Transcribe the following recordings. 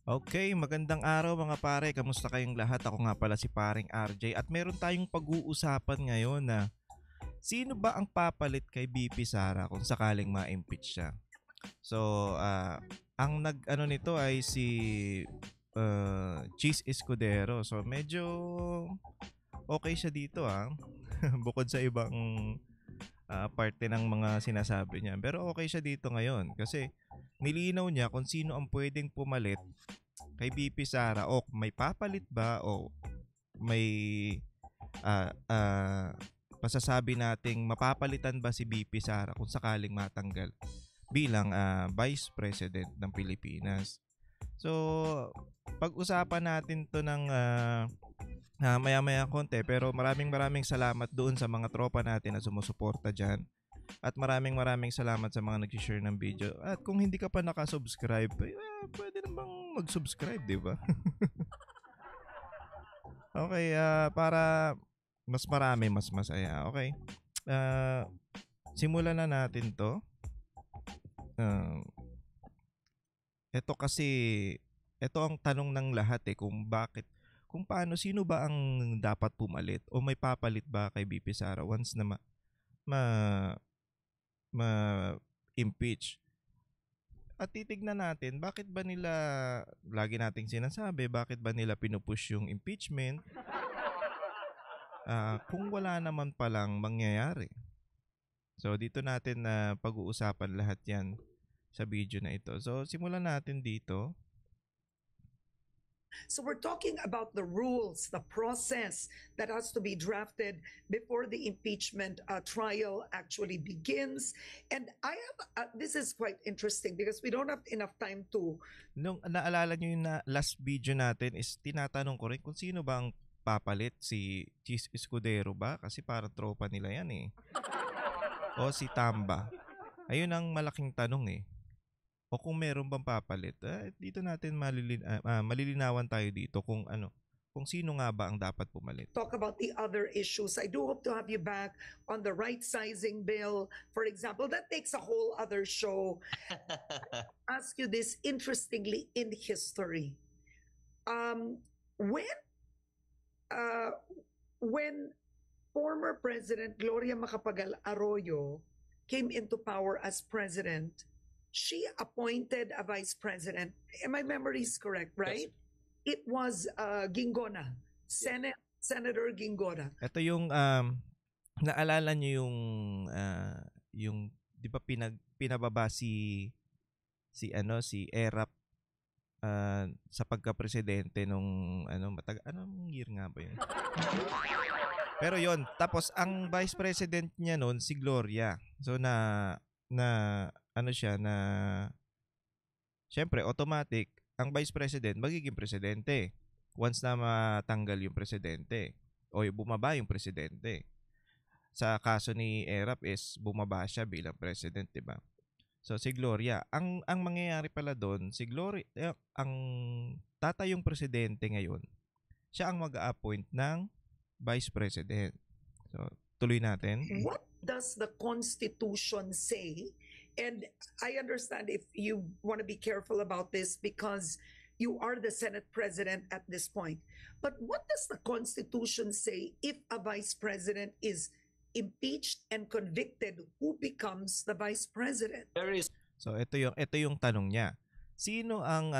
Okay, magandang araw mga pare. Kamusta kayong lahat? Ako nga pala si paring RJ at meron tayong pag-uusapan ngayon na sino ba ang papalit kay BP Sara kung sakaling ma-impeach siya? So, ang nag-ano nito ay si Cheese Escudero. So, medyo okay siya dito bukod sa ibang parte ng mga sinasabi niya. Pero okay siya dito ngayon kasi nilinaw niya kung sino ang pwedeng pumalit kay BP Sara o may papalit ba o may pasasabi nating mapapalitan ba si BP Sara kung sakaling matanggal bilang Vice President ng Pilipinas. So, pag-usapan natin to ng maya-maya konti pero maraming salamat doon sa mga tropa natin na sumusuporta dyan. At maraming salamat sa mga nag-share ng video. At kung hindi ka pa nakasubscribe, pwede namang mag-subscribe, di ba? Okay, para mas marami, mas masaya. Okay. Simulan na natin to. Ito kasi, ito ang tanong ng lahat kung bakit, kung paano, sino ba ang dapat pumalit o may papalit ba kay BP Sara once na ma-impeach. At titignan natin, bakit ba nila, lagi nating sinasabi, bakit ba nila pinupush yung impeachment kung wala naman palang mangyayari. So, dito natin na pag-uusapan lahat yan sa video na ito. So, simulan natin dito. So we're talking about the rules, the process that has to be drafted before the impeachment trial actually begins. And I have, this is quite interesting because we don't have enough time to... Nung naalala nyo yung last video natin is tinatanong ko rin kung sino ba ang papalit, si Cheese Escudero ba? Kasi parang tropa nila yan o si Tamba. Ayun ang malaking tanong o kung meron bang papalit. Dito natin malilinawan tayo dito kung sino nga ba ang dapat pumalit. Talk about the other issues. I do hope to have you back on the right sizing bill, for example. That takes a whole other show. Ask you this, interestingly, in history. When former President Gloria Macapagal Arroyo came into power as president, she appointed a vice president. And my memory is correct, right? Yes. It was Gingona, Senator Gingona. Ito yung naalala niyo yung 'di ba pinababa si Erap sa pagka-presidente nung anong year nga ba yun? Pero yon, tapos ang vice president niya noon si Gloria. So syempre automatic ang vice president magiging presidente once na matanggal yung presidente o bumaba yung presidente. Sa kaso ni Erap is bumaba siya bilang president, di ba? So si Gloria, ang mangyayari pala doon, si Gloria ang tatayong presidente ngayon, siya ang mag-a-appoint ng vice president. So tuloy natin. What does the Constitution say? And I understand if you want to be careful about this because you are the Senate President at this point. But what does the Constitution say if a Vice President is impeached and convicted? Who becomes the Vice President? So ito yung tanong niya. Sino ang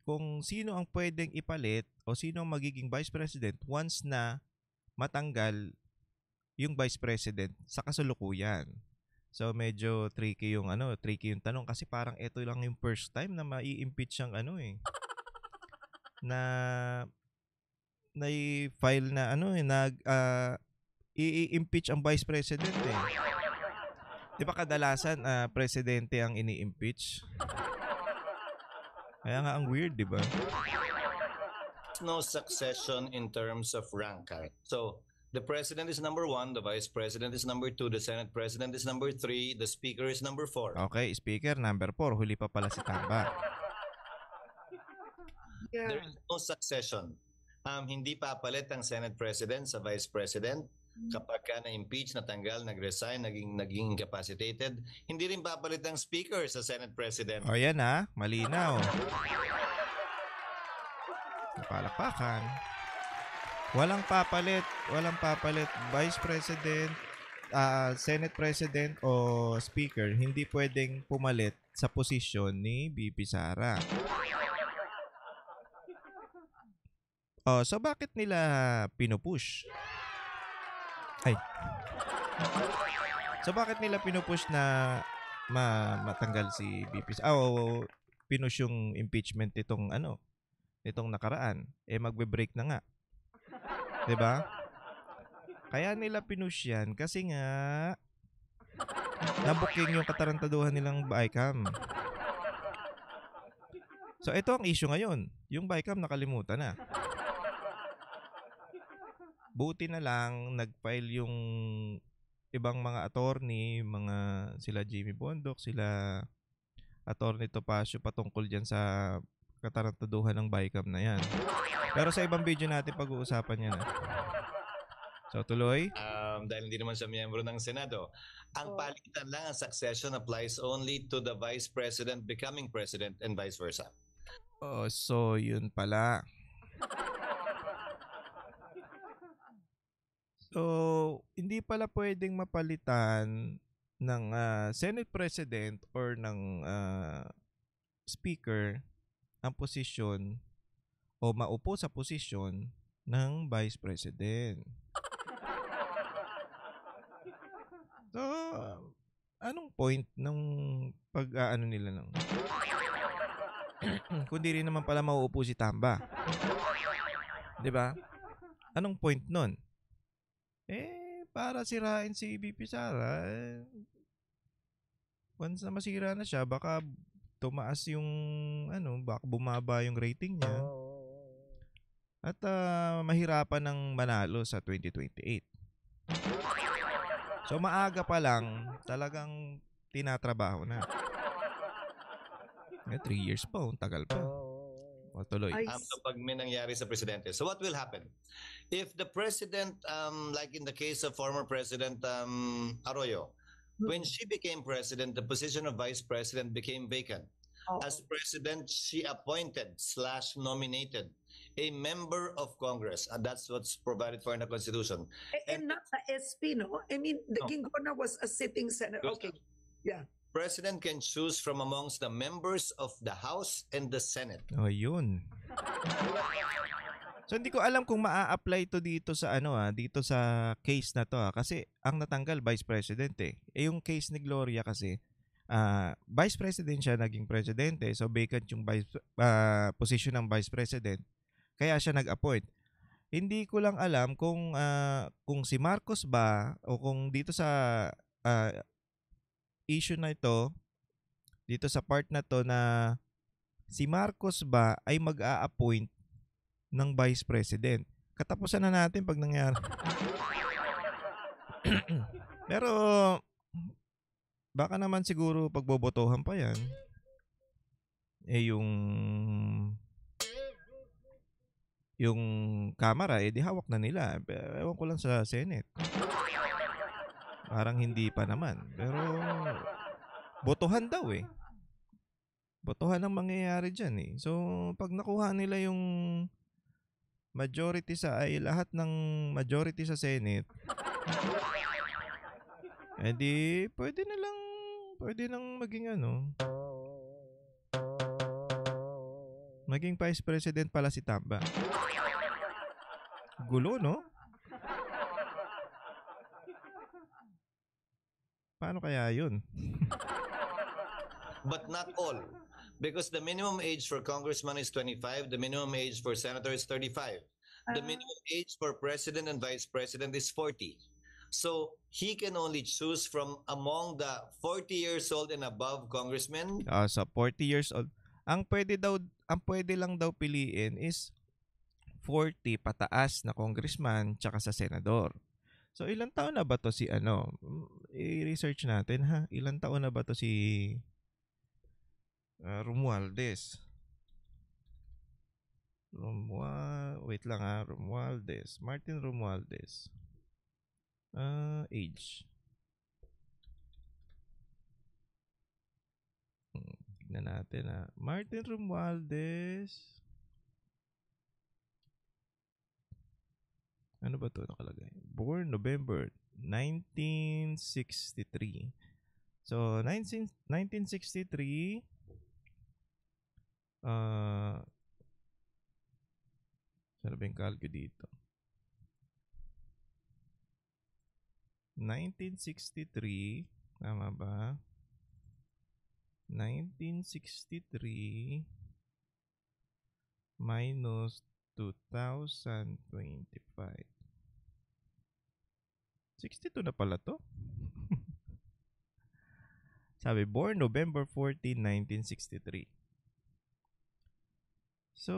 kung sino ang pwedeng ipalit o sino ang magiging Vice President once na matanggal yung Vice President sa kasalukuyan? So medyo tricky yung tanong kasi parang ito lang yung first time na mai-impeach ang na i-file na i-impeach ang Vice President Di ba kadalasan presidente ang ini-impeach? Kaya nga ang weird, di ba? No succession in terms of rank. So the president is number 1, the vice president is number 2, the Senate president is number 3, the speaker is number 4. Okay, speaker number 4. Huli pa pala si Tamba. There is no succession. Hindi papalit ang Senate president sa vice president kapag na-impeach, natanggal, nag-resign, naging incapacitated. Hindi rin papalit ang speaker sa Senate president. O yan malinaw. palakpakan. Walang papalit, Vice President, Senate President o Speaker, hindi pwedeng pumalit sa posisyon ni VP Sara. So bakit nila pinupush? So bakit nila pinupush na matanggal si VP Sara? Pinush yung impeachment nitong nakaraan. Magbe-break na nga. 'Di ba? Kaya nila pinush yan kasi nga nabuking yung katarantaduhan nilang BICAM. So ito ang issue ngayon. Yung BICAM nakalimutan na. Buti na lang nag-file yung ibang mga attorney, sila Jimmy Bondoc, sila Attorney Topacio patungkol dyan sa katarantaduhan ng BICAM na yan. Pero sa ibang video natin pag-uusapan yan. So tuloy. Dahil hindi naman siya miyembro ng Senado. Ang palitan lang, ang succession applies only to the Vice President becoming President and vice versa. So yun pala. So, hindi pala pwedeng mapalitan ng Senate President or ng Speaker ang posisyon o maupo sa posisyon ng Vice President. So, anong point ng pag-aano nila ng kundi rin naman pala mauupo si Tamba. 'Di ba? Anong point nun? Para sirain si VP Sara. Once na masira na siya, baka tumaas yung baka bumaba yung rating niya. At mahirapan ng manalo sa 2028. So maaga pa lang talagang tinatrabaho na. 3 years pa, tagal pa. Tuloy. Pag may nangyari sa presidente. So what will happen? If the president, like in the case of former President Arroyo, when she became president, the position of vice president became vacant. As president, she appointed/nominated a member of Congress, and that's what's provided for in the Constitution. And not the SP, no? I mean, the Gingona was a sitting senator. Okay, yeah. President can choose from amongst the members of the House and the Senate. Yun. So hindi ko alam kung maa-apply to dito sa dito sa case na to kasi ang natanggal Vice President yung case ni Gloria kasi Vice President siya naging presidente, so vacant yung position ng Vice President. Kaya siya nag-appoint. Hindi ko lang alam kung si Marcos ba o kung dito sa issue na ito, dito sa part na to na si Marcos ba ay mag-a-appoint ng Vice President. Katapusan na natin pag nangyari. Pero baka naman siguro pagbobotohan pa yan. Yung Kamara, di hawak na nila. Ewan ko lang sa Senate. Parang hindi pa naman. Pero botohan daw Botohan ang mangyayari dyan So pag nakuha nila yung majority lahat ng majority sa Senate, di pwede nang maging maging Vice President pala si Tamba. Gulo, no? Paano kaya yun? But not all. Because the minimum age for congressman is 25, the minimum age for senator is 35. The minimum age for president and vice president is 40. So he can only choose from among the 40 years old and above congressmen. So 40 years old. Ang pwede lang daw piliin is 40 pataas na congressman tsaka sa senador. So ilang taon na ba to si i-research natin ilang taon na ba to si Romualdez? Romualdez. Martin Romualdez. Age. Tignan natin Martin Romualdez. Ano ba to nakalagay? Born November 1963. So, 1963, saan ba yung calco dito? 1963, tama ba? 1963 minus 2025. 62 na pala to. Sabi, born November 14, 1963. So,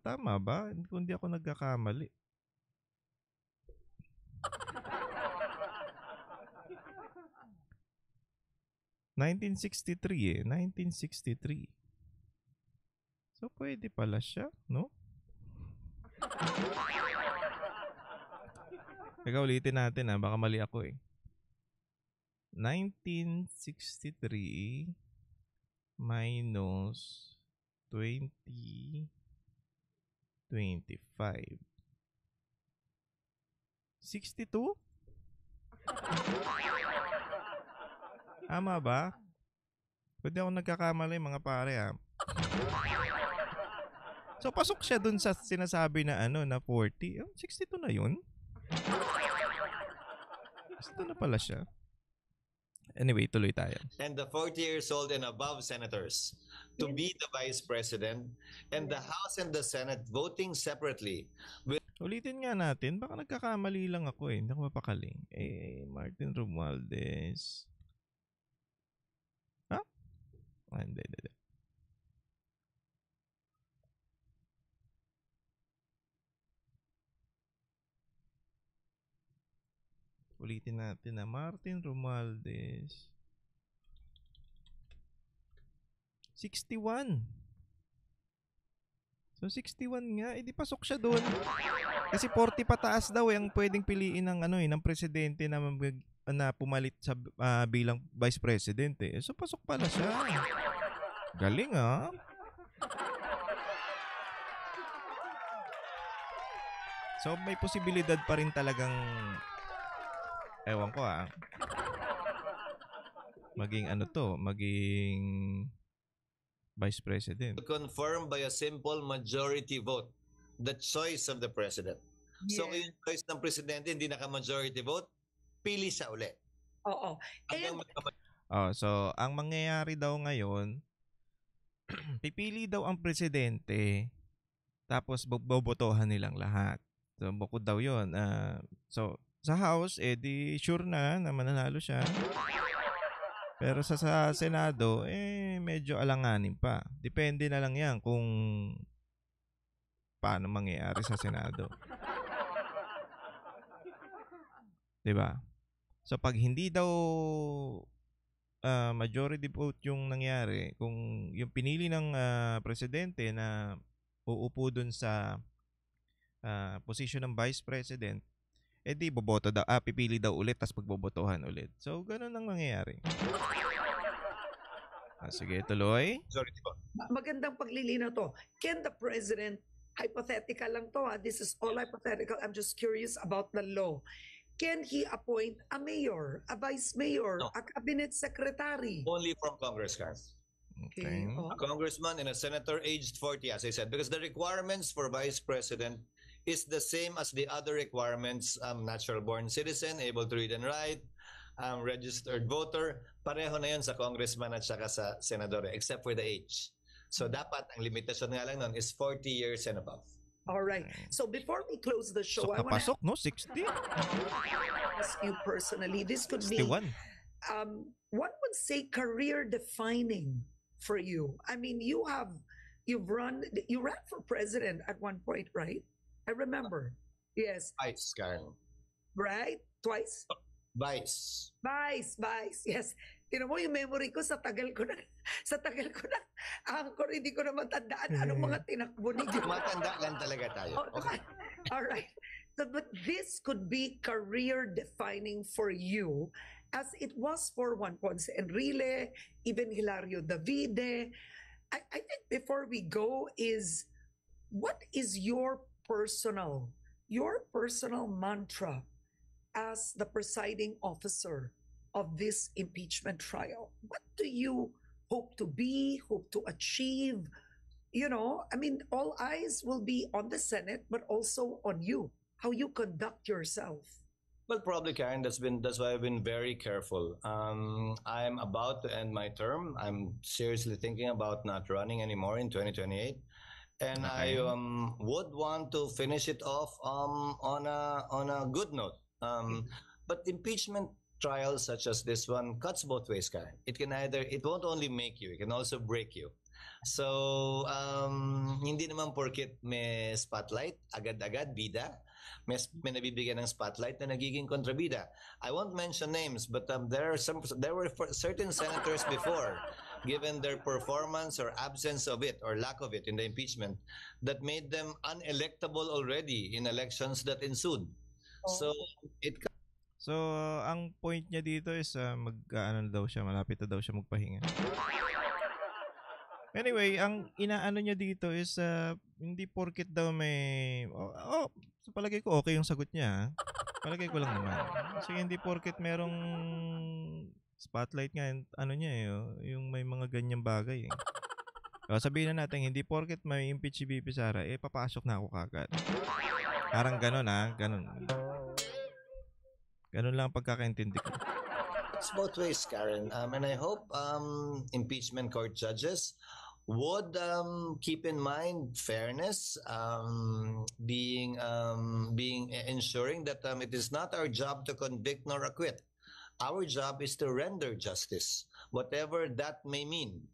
tama ba? Kung di ako nagkakamali. '63 1963. So, pwede pala siya, no? Teka, ulitin natin baka mali ako 1963 minus 2025. 62? Tama ba? Pwede ako nagkakamali mga pare So, pasok siya dun sa sinasabi na na 40. 62 na yun? 62 na pala siya. Anyway, tuloy tayo. And the 40 years old and above senators to be the vice president, and the House and the Senate voting separately. Ulitin nga natin, baka nagkakamali lang ako hindi ako mapakaling. Martin Romualdez. Ha? Hindi. Ulitin natin Martin Romualdez. 61. So 61 nga, di pasok siya doon. Kasi 40 pataas daw ang pwedeng piliin ng ng presidente na pumalit sa bilang vice president So pasok pala siya. Galing So may posibilidad pa rin talagang ewan ko maging maging vice president. Confirmed by a simple majority vote the choice of the president. So kung yung choice ng presidente hindi naka-majority vote, pili siya ulit. Oo. So ang mangyayari daw ngayon, pipili daw ang presidente tapos bobotohan nilang lahat. So bukod daw yun. So sa House, di sure na mananalo siya. Pero sa Senado, medyo alanganin pa. Depende na lang yan kung paano mangyayari sa Senado. Diba? So pag hindi daw majority vote yung nangyari, kung yung pinili ng presidente na uupo dun sa position ng vice president, di boboto daw, pipili daw ulit tas pagbobotohan ulit. So, ganun ang mangyayari. Sige, tuloy. Magandang paglilinaw to. Can the president, hypothetical lang to this is all hypothetical, I'm just curious about the law. Can he appoint a mayor, a vice mayor, a cabinet secretary? Only from Congress, Karen. Okay. A congressman and a senator aged 40, as I said, because the requirements for vice president is the same as the other requirements. Natural-born citizen, able to read and write, registered voter. Pareho na yun sa congressman at saka sa senador, except for the age. So dapat ang limitasyon nga lang nun is 40 years and above. All right. So before we close the show, I want to Napasok, no? 60? ask you personally. This could 61. be, one would say, career-defining for you. I mean, you ran for president at one point, right? I remember. Yes. Vice, Karen. Right? Twice? Vice. Yes. Tinan mo yung memory ko sa tagal ko na angkor, hindi ko na matandaan anong mga tinakbo ni Joe. Matanda lang talaga tayo. Okay. All right. So, but this could be career defining for you as it was for Juan Ponce Enrile, even Hilario Davide. I think before we go is, what is your personal your personal mantra as the presiding officer of this impeachment trial? What do you hope to be, hope to achieve? You know, I mean, all eyes will be on the Senate, but also on you, how you conduct yourself. Well, probably, Karen. That's why I've been very careful. I'm about to end my term. I'm seriously thinking about not running anymore in 2028, and I Okay. would want to finish it off on a good note. But impeachment trials such as this one cuts both ways, Karen. It won't only make you, it can also break you. So, hindi naman porket may spotlight, agad-agad, bida. May nabibigyan ng spotlight na nagiging kontrabida. I won't mention names, but there were certain senators before, given their performance or absence of it or lack of it in the impeachment, that made them unelectable already in elections that ensued. So, it So, ang point niya dito is mag-ano daw siya, malapit na daw siya magpahinga. Anyway, ang inaano niya dito is hindi porket daw may sa palagay ko okay yung sagot niya. Palagay ko lang naman. Kasi hindi porket merong spotlight nga ano niya yung may mga ganyang bagay. Sabihin na natin hindi porket may impeach si VP Sara, papasok na ako kagad. Parang ganun ganun. Ganun lang ang pagkakaintindi ko. It's both ways, Karen. And I hope impeachment court judges would keep in mind fairness, being ensuring that it is not our job to convict nor acquit. Our job is to render justice, whatever that may mean.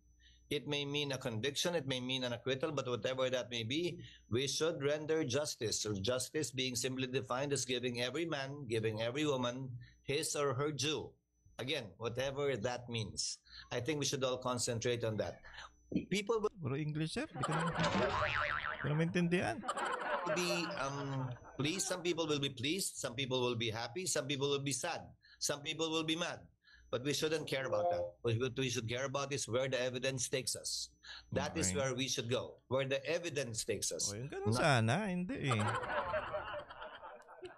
It may mean a conviction, it may mean an acquittal, but whatever that may be, we should render justice. So justice being simply defined as giving every man, giving every woman his or her due. Again, whatever that means. I think we should all concentrate on that. People will Puro English, sir. Hindi ko na maintindihan. be pleased. Some people will be pleased. Some people will be happy. Some people will be sad. Some people will be mad. But we shouldn't care about that. What we should care about is where the evidence takes us. That is Okay. where we should go. Where the evidence takes us. Yung ganun sana, hindi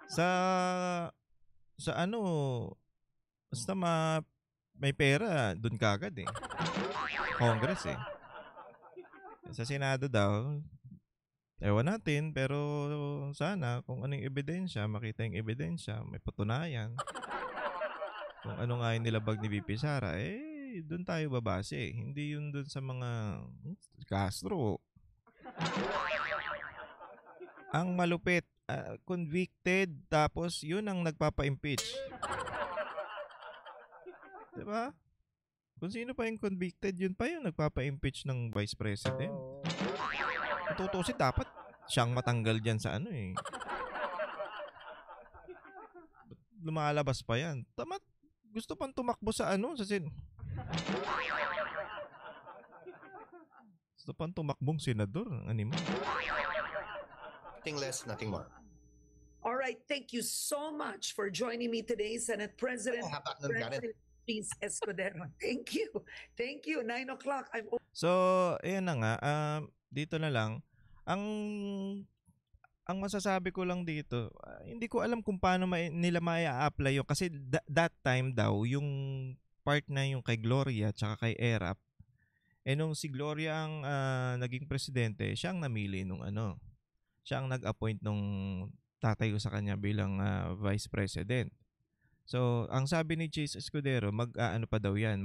Sa ano, basta may pera, dun kagad Congress Sa Senado daw, ewan natin, pero sana kung ano yung ebidensya, makita yung ebidensya, may patunayan. Kung ano nga yung nilabag ni VP Sara, dun tayo babase. Hindi yun dun sa mga Castro. Ang malupit, convicted, tapos yun ang nagpapa-impeach. Diba? Kung sino pa yung convicted, yun pa yung nagpapa-impeach ng Vice President. Tutusin, dapat siyang matanggal dyan sa lumalabas pa yan. Gusto pang tumakbo sa gusto pang tumakbong senador. Nothing less, nothing more. All right, thank you so much for joining me today, Senate President. Please, Escudero. Thank you. Thank you. 9 o'clock. So, ayan na nga. Dito na lang. Ang masasabi ko lang dito, hindi ko alam kung paano nila ma-apply yun. Kasi that time daw, yung part na yung kay Gloria tsaka kay Erap, nung si Gloria ang naging presidente, siya ang namili nung siya ang nag-appoint nung tatayo sa kanya bilang vice president. So, ang sabi ni Chase Escudero, pa daw yan,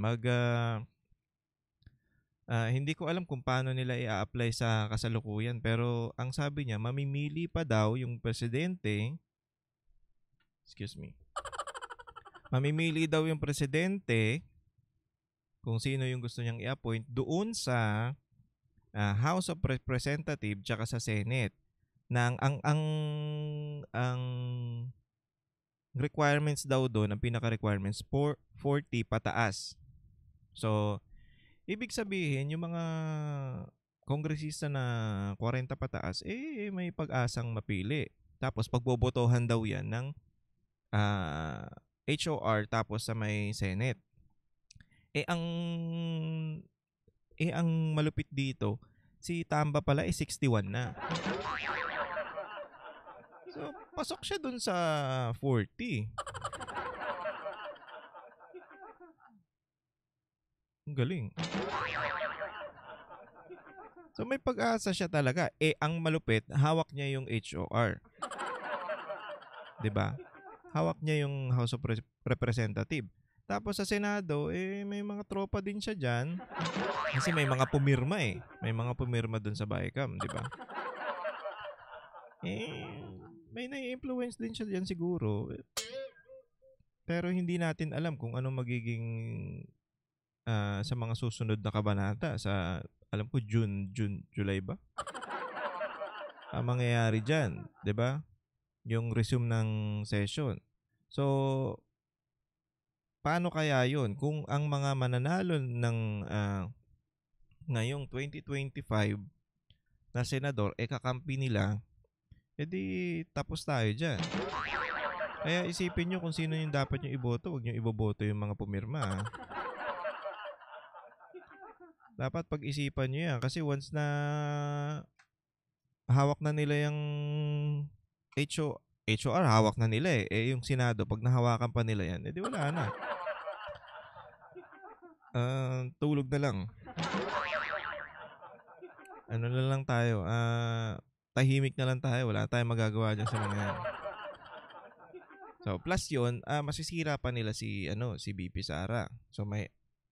hindi ko alam kung paano nila i-apply sa kasalukuyan, pero ang sabi niya, mamimili pa daw yung presidente, mamimili daw yung presidente kung sino yung gusto niyang i-appoint doon sa House of Representatives tsaka sa Senate. Na ang requirements daw doon, ang pinaka-requirements, 40 pataas. So, ibig sabihin, yung mga kongresista na 40 pataas, may pag-asang mapili. Tapos, pagbobotohan daw yan ng HOR tapos sa may Senate. Ang malupit dito, si Tamba pala 61 na. So, pasok siya dun sa 40. Ang galing. So, may pag-asa siya talaga. Ang malupit, hawak niya yung HOR. 'Di ba? Hawak niya yung House of Representative. Tapos sa Senado, may mga tropa din siya dyan. Kasi may mga pumirma May mga pumirma dun sa BICAM, di ba? May nai-influence din siya dyan siguro. Pero hindi natin alam kung ano magiging sa mga susunod na kabanata. Alam ko, July ba? Ang mangyayari dyan, di ba? Yung resume ng session. So, paano kaya yun? Kung ang mga mananalo ng ngayong 2025 na senador, kakampi nila, edi tapos tayo dyan. Kaya isipin nyo kung sino yung dapat nyo iboto. Huwag nyo iboboto yung mga pumirma. Dapat pag-isipan nyo yan. Kasi once na hawak na nila yung HOR, hawak na nila yung Senado, pag nahawakan pa nila yan, edi wala na. Tulog na lang. Ano na lang tayo, tahimik na lang tayo. Wala tayong magagawa dyan sa mga yan. So, plus yun, masisira pa nila si VP Sara. So,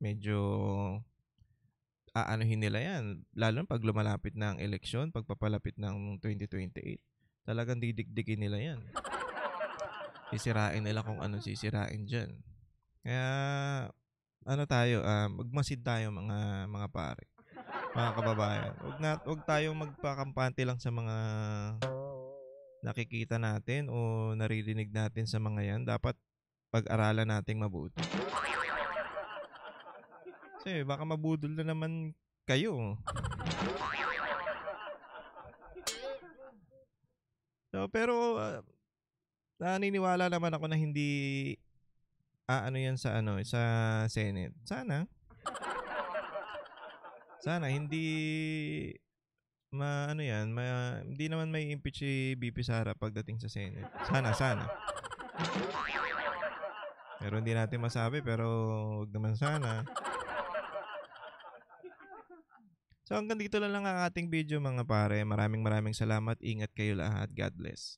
medyo aanuhin nila yan. Lalo pag lumalapit na ang eleksyon, pagpapalapit ng 2028. Talagang didikdikin nila yan. Sisirain nila kung ano sisirain dyan. Kaya, magmasid tayo mga pare. Mga kababayan. Huwag tayong magpakampante lang sa mga nakikita natin o naririnig natin sa mga yan. Dapat pag-aralan nating mabuti. Kasi baka mabudol na naman kayo. So, pero naniniwala naman ako na hindi yan sa Senate. Sana hindi hindi naman may impeach si VP Sara pagdating sa Senate. Sana. Pero hindi natin masabi, pero wag naman sana. So hanggang dito lang ang ating video mga pare. Maraming salamat. Ingat kayo lahat. God bless.